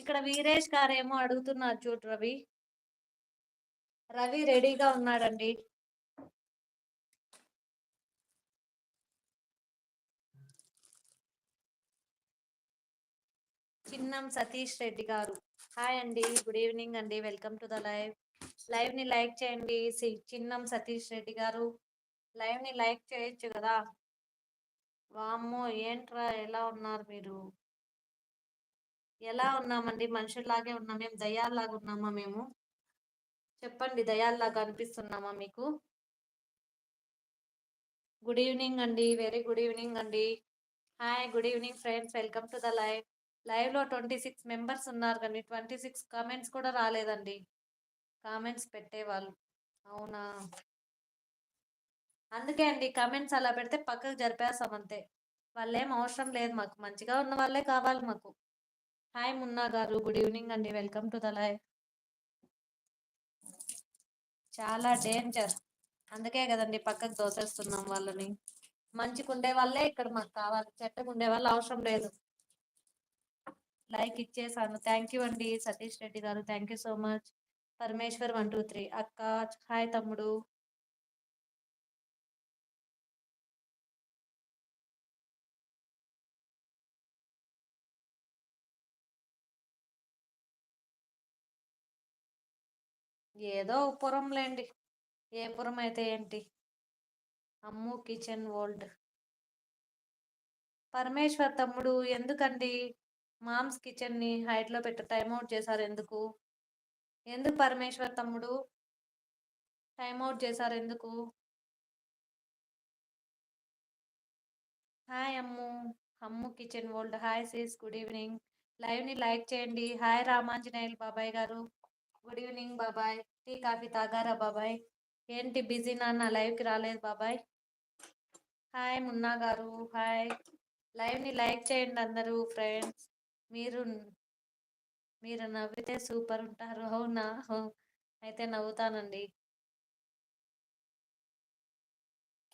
ఇక్కడ వీరేష్ గారేమో అడుగుతున్నారు చూడు రవి. రవి రెడీగా ఉన్నాడండి. చిన్నం సతీష్ రెడ్డి గారు, హాయ్ అండి, గుడ్ ఈవినింగ్ అండి, welcome to the live. Live ని లైక్ చేయండి. చిన్నం సతీష్ రెడ్డి గారు, లైవ్ ని లైక్ చేయొచ్చు కదా. వామ్మో ఏంట్రా, ఎలా ఉన్నారు మీరు? ఎలా ఉన్నామండి? మనుషుల్లాగే ఉన్నాం. మేము దయ్యాల్లాగా ఉన్నామా మేము? చెప్పండి, దయాల్లాగా అనిపిస్తున్నామా మీకు? గుడ్ ఈవినింగ్ అండి, వెరీ గుడ్ ఈవినింగ్ అండి. Hi, good evening friends, welcome to the live. Live లో 26 మెంబర్స్ ఉన్నారు కానీ 26 కామెంట్స్ కూడా రాలేదండి. కామెంట్స్ పెట్టేవాళ్ళు. అవునా, అందుకే అండి కామెంట్స్ అలా పెడితే పక్కకు జరిపేస్తాం అంతే. వాళ్ళేం అవసరం లేదు మాకు, మంచిగా ఉన్న వాళ్ళే కావాలి మాకు. హాయ్ మున్నా గారు, గుడ్ ఈవినింగ్ అండి, వెల్కమ్ టు ద లైవ్. చాలా డేంజర్, అందుకే కదండి పక్కకు దోసేస్తున్నాం వాళ్ళని. మంచిగా ఉండే వాళ్ళే ఇక్కడ మాకు కావాలి, చెట్టగా ఉండే వాళ్ళు అవసరం లేదు. లైక్ ఇచ్చేసాను, థ్యాంక్ యూ అండి Satish Reddy garu, thank you so much. Parameshwar 123 అక్క, హాయ్ తమ్ముడు. ఏదో పురం లేండి, ఏ పురం అయితే ఏంటి. అమ్ము కిచెన్ వరల్డ్. పరమేశ్వర్ తమ్ముడు ఎందుకండి మామ్స్ కిచెన్ ని హైట్ లో పెట్టి టైం అవుట్ చేశారు? ఎందుకు ఎందుకు పరమేశ్వర్ తమ్ముడు టైం అవుట్ చేశారు ఎందుకు? Hi Ammu, Ammu kitchen world, hi sis, good evening. Live ని లైక్ చేయండి. హాయ్ రామాంజనేయులు బాబాయ్ గారు, గుడ్ ఈవినింగ్ బాబాయ్. టీ కాఫీ తాగారా బాబాయ్? ఏంటి బిజీ నాన్న, లైవ్ కి రాలేదు బాబాయ్? హాయ్ మున్నా గారు, హాయ్. లైవ్ ని లైక్ చేయండి అందరూ ఫ్రెండ్స్. మీరు మీరు నవ్వితే సూపర్ ఉంటారు. అవునా, అయితే నవ్వుతానండి.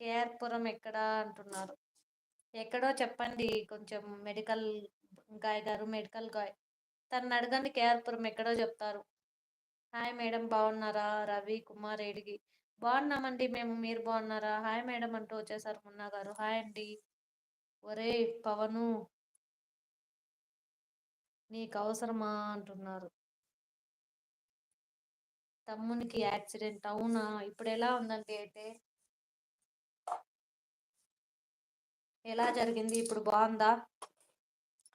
కేఆర్పురం ఎక్కడా అంటున్నారు? ఎక్కడో చెప్పండి కొంచెం. మెడికల్ గాయ్ గారు, మెడికల్ గాయ్, తను అడగండి కేఆర్పురం ఎక్కడో చెప్తారు. హాయ్ మేడం, బాగున్నారా? రవి కుమార్ ఏడిగి, బాగున్నామండి మేము, మీరు బాగున్నారా? హాయ్ మేడం అంటూ వచ్చేసారు మున్నా గారు, హాయ్ అండి. ఒరే పవను, నీకు అవసరమా అంటున్నారు. తమ్మునికి యాక్సిడెంట్, అవునా? ఇప్పుడు ఎలా ఉందండి? అయితే ఎలా జరిగింది? ఇప్పుడు బాగుందా?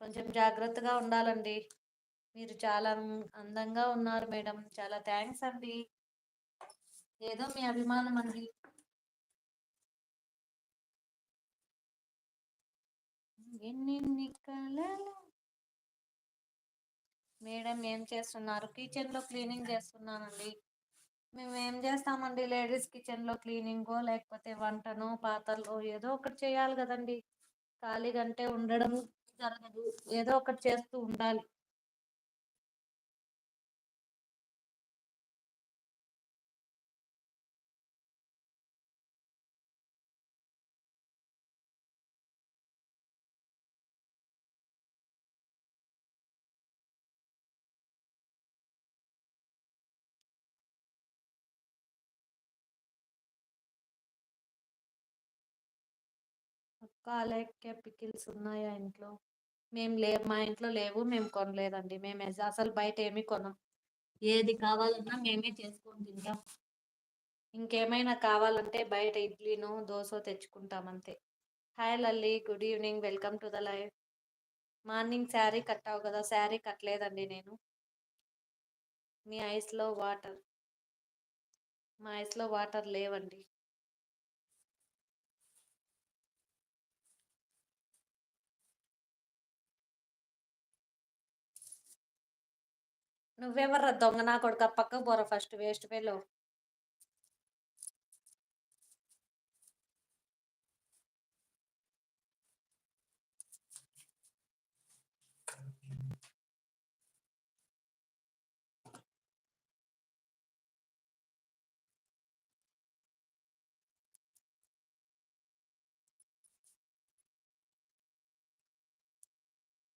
కొంచెం జాగ్రత్తగా ఉండాలండి. మీరు చాలా అందంగా ఉన్నారు మేడం, చాలా థ్యాంక్స్ అండి. ఏదో మీ అభిమానం అండి. ఎన్ని కలలు. మేడం ఏం చేస్తున్నారు? కిచెన్ లో క్లీనింగ్ చేస్తున్నానండి. మేము ఏం చేస్తామండి, లేడీస్ కిచెన్ లో క్లీనింగో లేకపోతే వంటనో పాత్రలో ఏదో ఒకటి చేయాలి కదండి. ఖాళీగా అంటే ఉండడం జరగదు, ఏదో ఒకటి చేస్తూ ఉండాలి. కాలేకే పికిల్స్ ఉన్నాయా ఇంట్లో? మేము లేవు, మా ఇంట్లో లేవు, మేము కొనలేదండి. మేము అసలు బయట ఏమీ కొనం. ఏది కావాలన్నా మేమే చేసుకొని తింటాం. ఇంకేమైనా కావాలంటే బయట ఇడ్లీనో దోశ తెచ్చుకుంటాం అంతే. Hi Lalli, good evening, welcome to the live. Morning sari కట్టావు కదా, శారీ కట్టలేదండి నేను. మీ ఐస్ లో వాటర్, మా ఐస్ లో వాటర్ లేవండి. నువ్వెవర్రా దొంగ నా కొడుక, పక్కకు పోరా ఫస్ట్, వేస్ట్ ఫెలో.